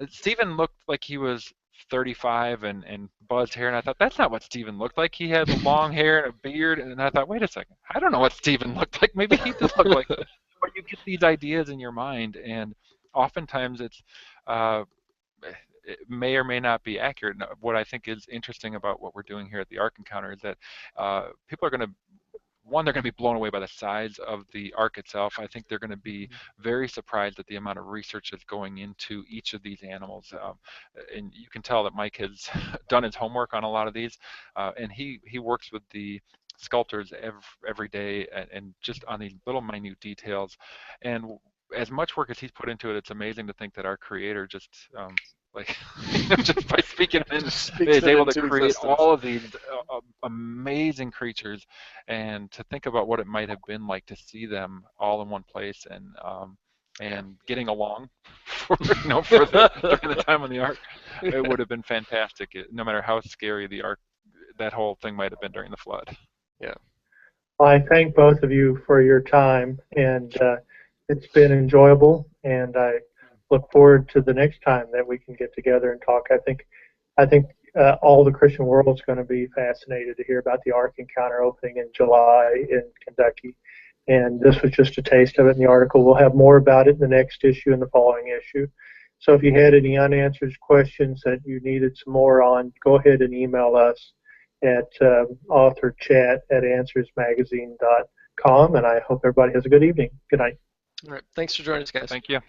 [SPEAKER 2] Stephen looked like he was 35 and buzzed hair, and I thought, that's not what Stephen looked like. He had long hair and a beard, and I thought, wait a second, I don't know what Stephen looked like. Maybe he did look like this. But you get these ideas in your mind, and oftentimes uh, it may or may not be accurate. What I think is interesting about what we're doing here at the Ark Encounter is that people are going to one, they're going to be blown away by the size of the ark itself. I think they're going to be very surprised at the amount of research that's going into each of these animals. And you can tell that Mike has done his homework on a lot of these, and he works with the sculptors every day and just on these little minute details. And as much work as he's put into it, it's amazing to think that our creator just like just by speaking in, is able to create all of these amazing creatures, and to think about what it might have been like to see them all in one place and getting along for, for during the time on the ark. It would have been fantastic, no matter how scary the ark, that whole thing might have been during the flood.
[SPEAKER 3] Yeah.
[SPEAKER 1] Well, I thank both of you for your time, and it's been enjoyable, and I look forward to the next time that we can get together and talk. I think all the Christian world is going to be fascinated to hear about the Ark Encounter opening in July in Kentucky, and this was just a taste of it in the article. We'll have more about it in the next issue and the following issue. So if you had any unanswered questions that you needed some more on, go ahead and email us at authorchat@answersmagazine.com, and I hope everybody has a good evening. Good night.
[SPEAKER 3] All right. Thanks for joining us, guys.
[SPEAKER 2] Thank you.